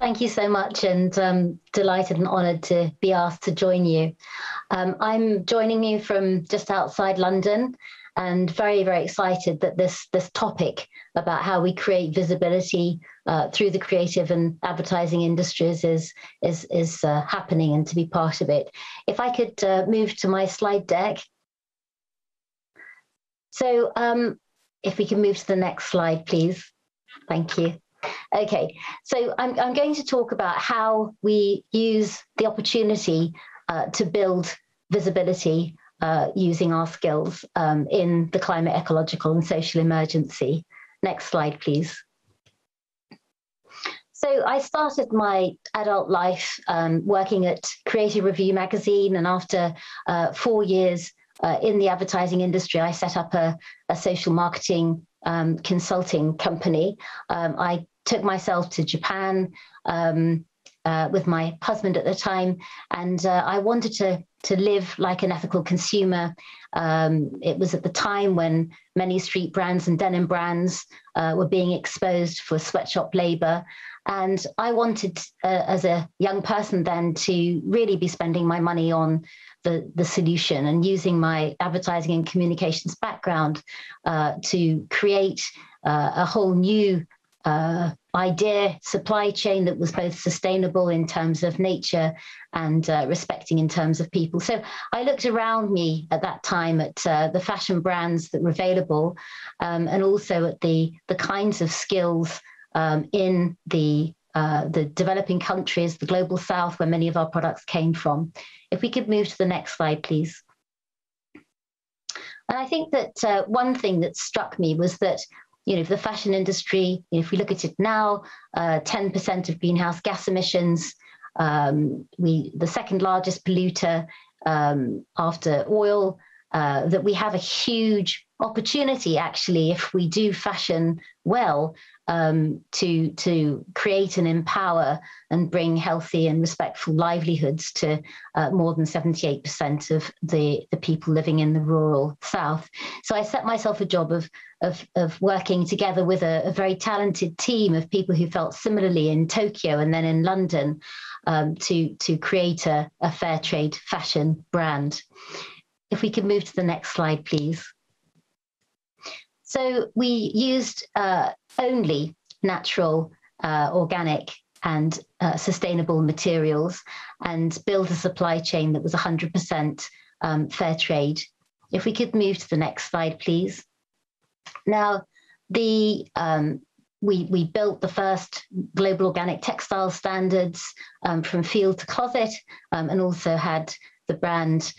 Thank you so much, and delighted and honoured to be asked to join you. I'm joining you from just outside London, and very, very excited that this topic about how we create visibility through the creative and advertising industries is happening, and to be part of it. If I could move to my slide deck. So if we can move to the next slide, please. Thank you. Okay, so I'm going to talk about how we use the opportunity to build visibility using our skills in the climate, ecological and social emergency. Next slide, please. So I started my adult life working at Creative Review magazine, and after 4 years in the advertising industry, I set up a social marketing consulting company. I took myself to Japan with my husband at the time, and I wanted to live like an ethical consumer. It was at the time when many street brands and denim brands were being exposed for sweatshop labor. And I wanted, as a young person then, to really be spending my money on the solution and using my advertising and communications background to create a whole new idea supply chain that was both sustainable in terms of nature and respecting in terms of people. So I looked around me at that time at the fashion brands that were available, and also at the kinds of skills in the developing countries, the global south, where many of our products came from. If we could move to the next slide, please. And I think that one thing that struck me was that, you know, the fashion industry, if we look at it now, 10% of greenhouse gas emissions, the second largest polluter after oil, that we have a huge opportunity, actually, if we do fashion well, to create and empower and bring healthy and respectful livelihoods to more than 78% of the people living in the rural south. So I set myself a job of working together with a very talented team of people who felt similarly in Tokyo and then in London to create a fair trade fashion brand. If we could move to the next slide, please. So we used only natural, organic and sustainable materials, and build a supply chain that was 100% fair trade. If we could move to the next slide, please. Now, we built the first global organic textile standards from field to closet, and also had the brand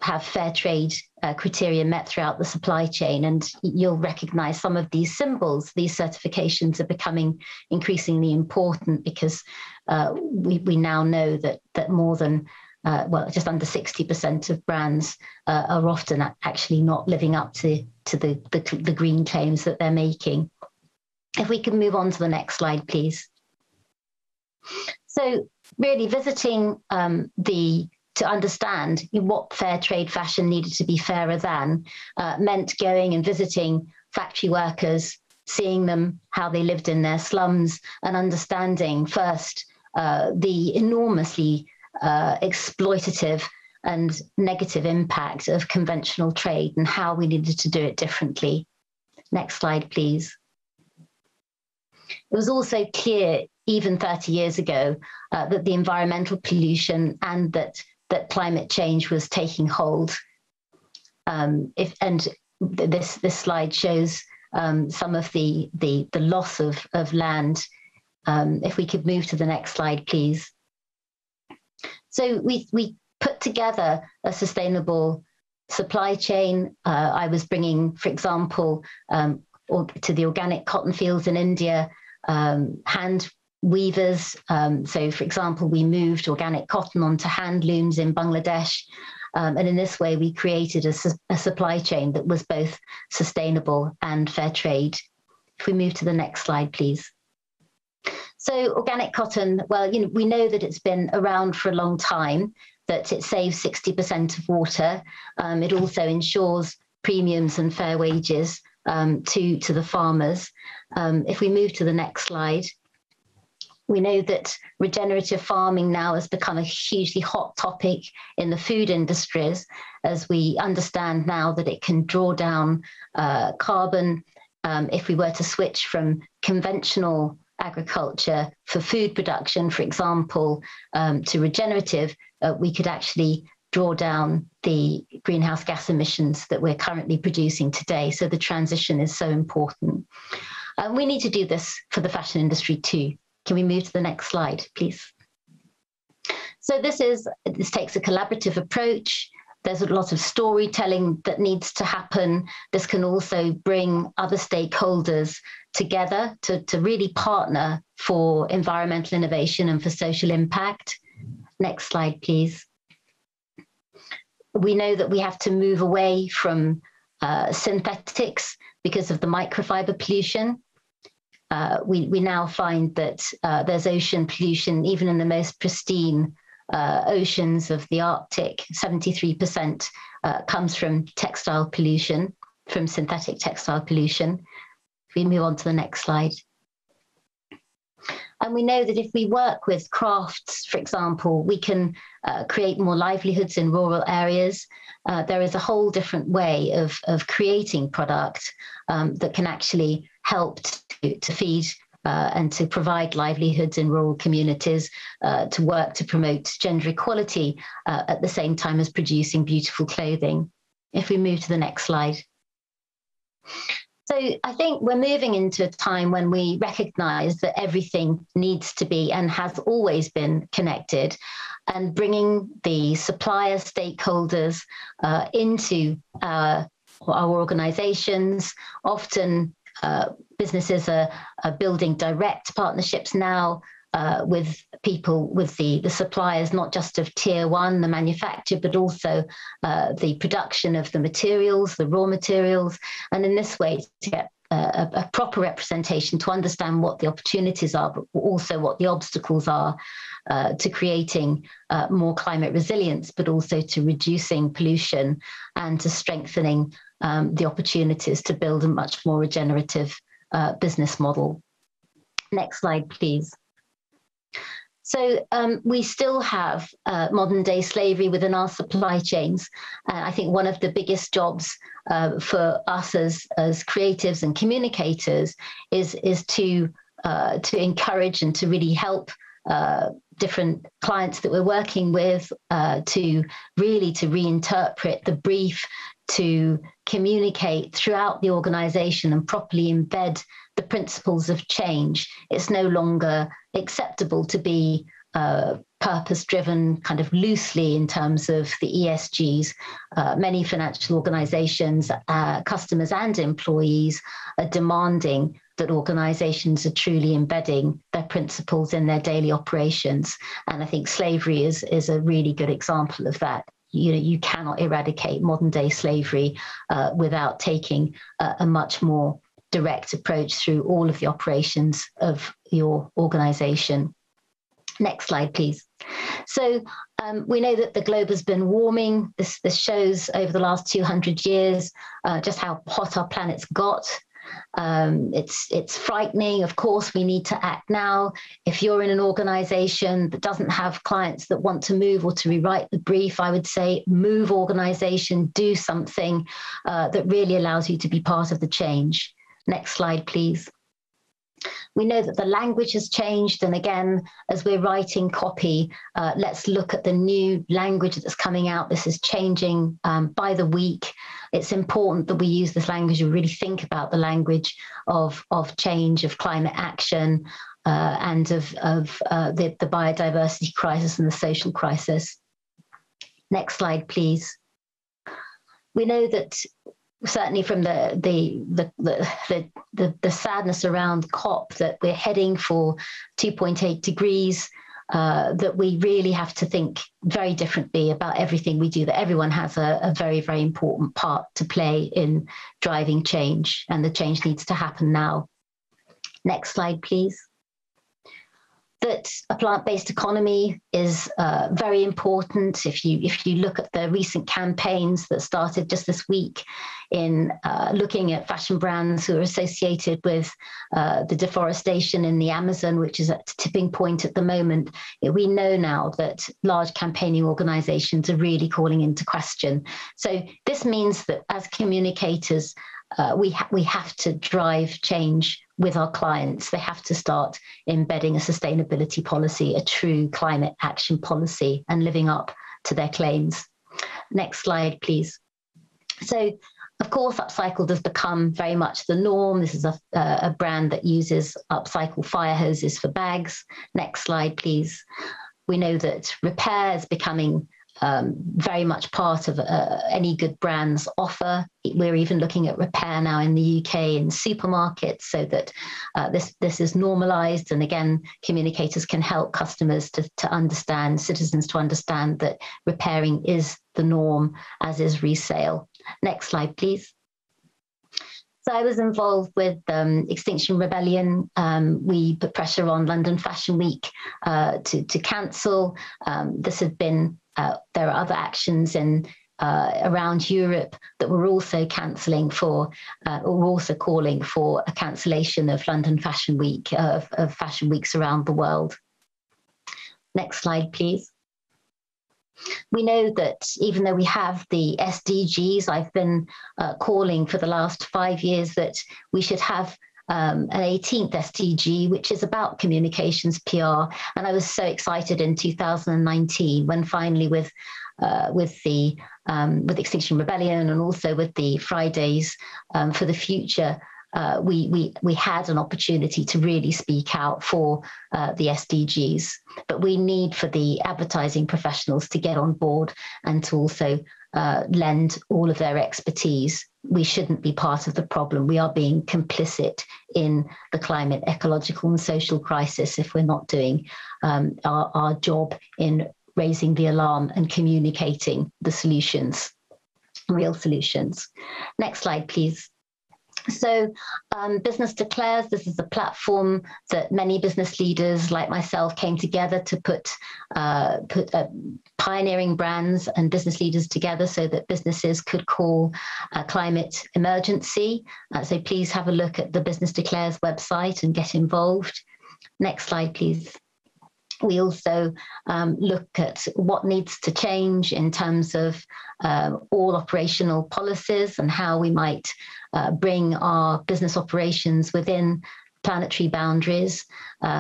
have fair trade criteria met throughout the supply chain. And you'll recognize some of these symbols. These certifications are becoming increasingly important because we now know that more than, well, just under 60% of brands are often actually not living up to the green claims that they're making. If we can move on to the next slide, please. So really visiting to understand what fair trade fashion needed to be fairer than meant going and visiting factory workers, seeing them, how they lived in their slums, and understanding first the enormously exploitative and negative impact of conventional trade and how we needed to do it differently. Next slide, please. It was also clear, even 30 years ago, that the environmental pollution and that climate change was taking hold. This slide shows some of the loss of land. If we could move to the next slide, please. So we put together a sustainable supply chain. I was bringing, for example, to the organic cotton fields in India, hand weavers. So, for example, we moved organic cotton onto hand looms in Bangladesh. And in this way, we created a supply chain that was both sustainable and fair trade. If we move to the next slide, please. So organic cotton, well, you know, we know that it's been around for a long time, that it saves 60% of water. It also ensures premiums and fair wages to the farmers. If we move to the next slide. We know that regenerative farming now has become a hugely hot topic in the food industries, as we understand now that it can draw down carbon if we were to switch from conventional agriculture for food production, for example, to regenerative. We could actually draw down the greenhouse gas emissions that we're currently producing today. So the transition is so important. We need to do this for the fashion industry too. Can we move to the next slide, please? So this takes a collaborative approach. There's a lot of storytelling that needs to happen. This can also bring other stakeholders together to really partner for environmental innovation and for social impact. Next slide, please. We know that we have to move away from synthetics because of the microfiber pollution. We now find that there's ocean pollution, even in the most pristine oceans of the Arctic. 73% comes from textile pollution, from synthetic textile pollution. If we move on to the next slide. And we know that if we work with crafts, for example, we can create more livelihoods in rural areas. There is a whole different way of creating product that can actually help to feed and to provide livelihoods in rural communities, to work to promote gender equality at the same time as producing beautiful clothing. If we move to the next slide. So I think we're moving into a time when we recognize that everything needs to be and has always been connected, and bringing the supplier stakeholders into our organizations. Often businesses are building direct partnerships now with people, with the suppliers, not just of tier one, the manufacturer, but also the production of the materials, the raw materials. And in this way, to get a proper representation, to understand what the opportunities are, but also what the obstacles are to creating more climate resilience, but also to reducing pollution and to strengthening the opportunities to build a much more regenerative business model. Next slide, please. So we still have modern day slavery within our supply chains. I think one of the biggest jobs for us as creatives and communicators is to encourage and to really help different clients that we're working with to reinterpret the brief, to communicate throughout the organization and properly embed the principles of change. It's no longer acceptable to be purpose-driven kind of loosely in terms of the ESGs. Many financial organizations, customers and employees are demanding that organizations are truly embedding their principles in their daily operations. And I think slavery is a really good example of that. You cannot eradicate modern day slavery without taking a much more direct approach through all of the operations of your organization. Next slide, please. So we know that the globe has been warming. This shows over the last 200 years just how hot our planet's got. It's frightening. Of course, we need to act now. If you're in an organization that doesn't have clients that want to move or to rewrite the brief, I would say move organization, do something that really allows you to be part of the change. Next slide, please. We know that the language has changed. And again, as we're writing copy, let's look at the new language that's coming out. This is changing by the week. It's important that we use this language and really think about the language of change, of climate action, and of the biodiversity crisis and the social crisis. Next slide, please. We know that certainly from the sadness around COP that we're heading for 2.8 degrees, that we really have to think very differently about everything we do, that everyone has a very, very important part to play in driving change, and the change needs to happen now. Next slide, please. that a plant-based economy is very important. If you look at the recent campaigns that started just this week in looking at fashion brands who are associated with the deforestation in the Amazon, which is at a tipping point at the moment, we know now that large campaigning organizations are really calling into question. So this means that as communicators, we have to drive change with our clients. They have to start embedding a sustainability policy, a true climate action policy, and living up to their claims. Next slide, please. So, of course, upcycled has become very much the norm. This is a brand that uses upcycled fire hoses for bags. Next slide, please. We know that repair is becoming very much part of any good brand's offer. We're even looking at repair now in the UK in supermarkets, so that this is normalised. And again, communicators can help customers to understand, citizens to understand that repairing is the norm, as is resale. Next slide, please. So I was involved with Extinction Rebellion. We put pressure on London Fashion Week to cancel. This had been, there are other actions in around Europe that were also cancelling for, or also calling for a cancellation of London Fashion Week, of fashion weeks around the world. Next slide, please. We know that even though we have the SDGs, I've been calling for the last 5 years that we should have an 18th SDG, which is about communications PR. And I was so excited in 2019 when finally with Extinction Rebellion and also with the Fridays for the Future, we had an opportunity to really speak out for the SDGs, but we need for the advertising professionals to get on board and to also lend all of their expertise. We shouldn't be part of the problem. We are being complicit in the climate, ecological and social crisis if we're not doing our job in raising the alarm and communicating the solutions, real solutions. Next slide, please. So Business Declares, this is a platform that many business leaders like myself came together to put pioneering brands and business leaders together so that businesses could call a climate emergency. So please have a look at the Business Declares website and get involved. Next slide, please. We also look at what needs to change in terms of all operational policies and how we might bring our business operations within planetary boundaries,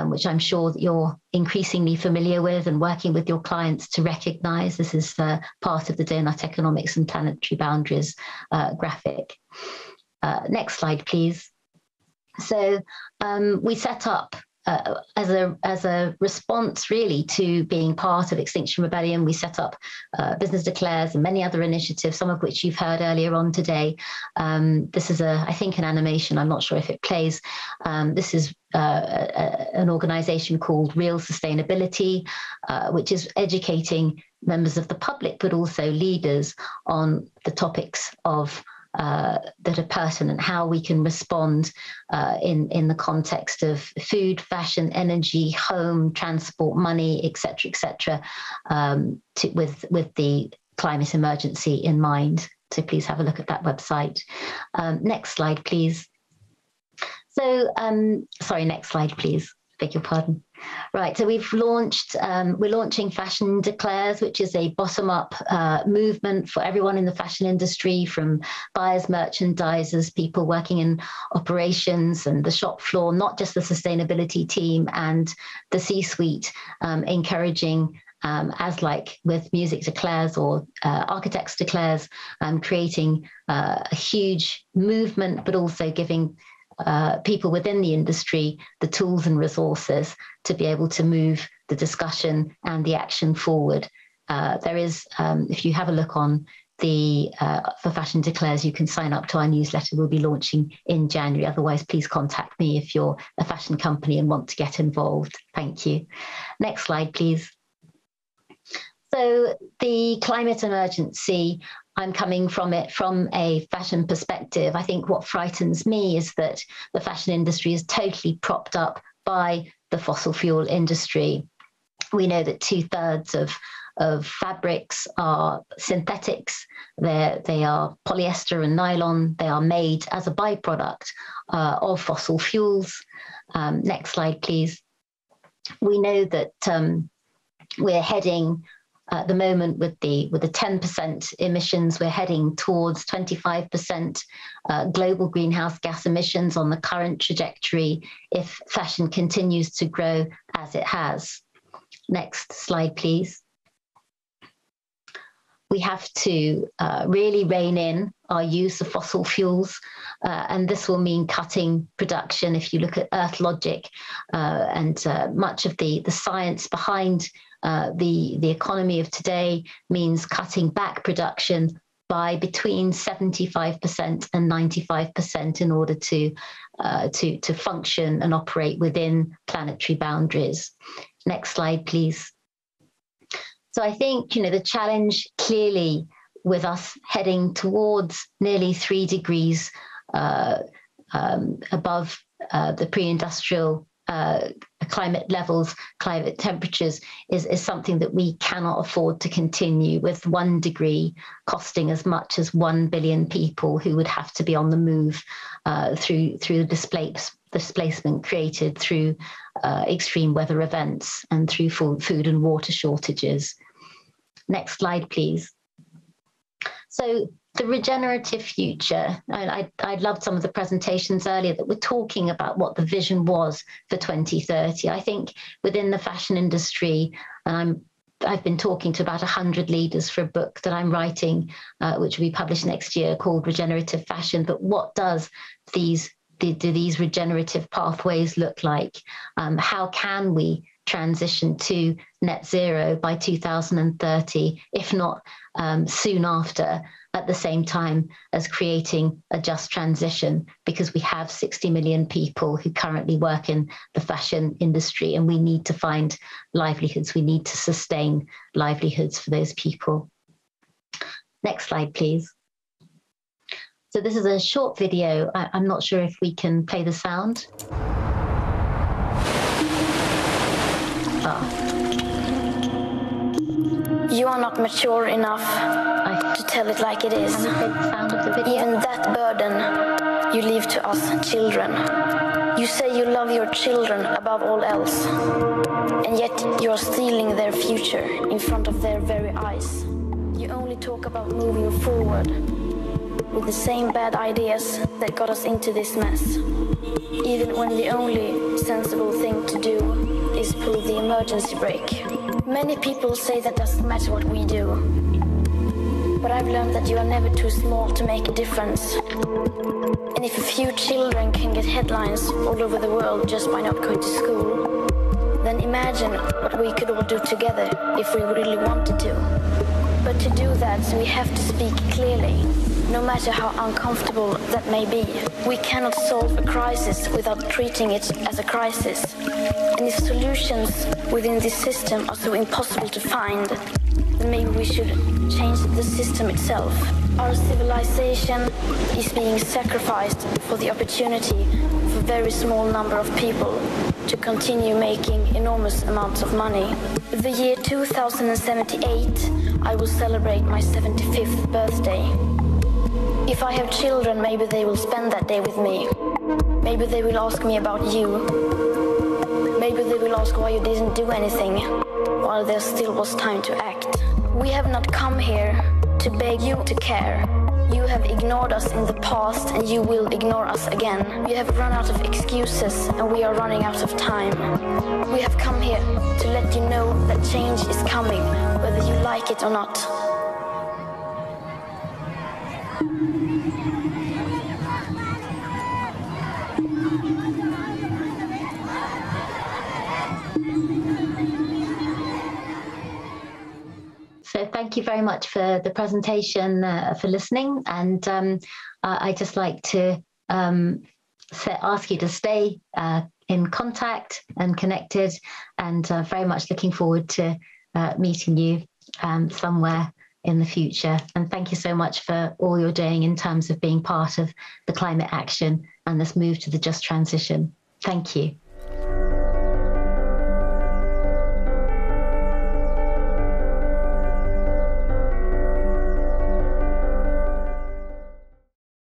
which I'm sure that you're increasingly familiar with and working with your clients to recognise. This is part of the Donut Economics and Planetary Boundaries graphic. Next slide, please. So we set up as a response really to being part of Extinction Rebellion, we set up Business Declares and many other initiatives, some of which you've heard earlier on today. This is I think an animation, I'm not sure if it plays. This is an organisation called Real Sustainability, which is educating members of the public, but also leaders on the topics of that are pertinent, how we can respond in the context of food, fashion, energy, home, transport, money, etc., etc., with the climate emergency in mind. So please have a look at that website. Next slide, please. So, sorry, next slide, please. Beg your pardon. Right, so we've launched, we're launching Fashion Declares, which is a bottom-up movement for everyone in the fashion industry, from buyers, merchandisers, people working in operations and the shop floor, not just the sustainability team and the C-suite, encouraging, as like with Music Declares or Architects Declares, creating a huge movement, but also giving people within the industry the tools and resources to be able to move the discussion and the action forward. There is, if you have a look on the for Fashion Declares, you can sign up to our newsletter. We'll be launching in January. Otherwise, please contact me if you're a fashion company and want to get involved. Thank you. Next slide, please. So the climate emergency, I'm coming from it from a fashion perspective. I think what frightens me is that the fashion industry is totally propped up by the fossil fuel industry. We know that 2/3 of fabrics are synthetics. They are polyester and nylon. They are made as a byproduct of fossil fuels. Next slide, please. We know that we're heading at the moment with the 10% emissions, we're heading towards 25% global greenhouse gas emissions on the current trajectory if fashion continues to grow as it has. Next slide, please. We have to really rein in our use of fossil fuels, and this will mean cutting production. If you look at Earth Logic and much of the science behind the economy of today means cutting back production by between 75% and 95% in order to function and operate within planetary boundaries. Next slide, please. So I think, the challenge clearly with us heading towards nearly 3 degrees above the pre-industrial climate levels, climate temperatures, is something that we cannot afford to continue, with 1 degree costing as much as 1 billion people who would have to be on the move through the displacement created through extreme weather events and through food and water shortages. Next slide, please. So the regenerative future, I loved some of the presentations earlier that were talking about what the vision was for 2030. I think within the fashion industry, and I've been talking to about 100 leaders for a book that I'm writing, which will be published next year, called Regenerative Fashion. But what does do these regenerative pathways look like? How can we transition to net zero by 2030, if not soon after, at the same time as creating a just transition? Because we have 60 million people who currently work in the fashion industry, and we need to find livelihoods. We need to sustain livelihoods for those people. Next slide, please. So this is a short video. I'm not sure if we can play the sound. You are not mature enough to tell it like it is. Even that burden you leave to us children. You say you love your children above all else, and yet you are stealing their future in front of their very eyes. You only talk about moving forward with the same bad ideas that got us into this mess, even when the only sensible thing to do is pull the emergency brake. Many people say that doesn't matter what we do, but I've learned that you are never too small to make a difference. And if a few children can get headlines all over the world just by not going to school, then imagine what we could all do together if we really wanted to. But to do that, we have to speak clearly, no matter how uncomfortable that may be. We cannot solve a crisis without treating it as a crisis. And if solutions within this system are so impossible to find, then maybe we should change the system itself. Our civilization is being sacrificed for the opportunity for a very small number of people to continue making enormous amounts of money. The year 2078, I will celebrate my 75th birthday. If I have children, maybe they will spend that day with me. Maybe they will ask me about you. Maybe they will ask why you didn't do anything while there still was time to act. We have not come here to beg you to care. You have ignored us in the past, and you will ignore us again. You have run out of excuses, and we are running out of time. We have come here to let you know that change is coming, whether you like it or not. So thank you very much for the presentation, for listening. And I'd just like to ask you to stay in contact and connected, and very much looking forward to meeting you somewhere in the future. And thank you so much for all you're doing in terms of being part of the climate action and this move to the just transition. Thank you.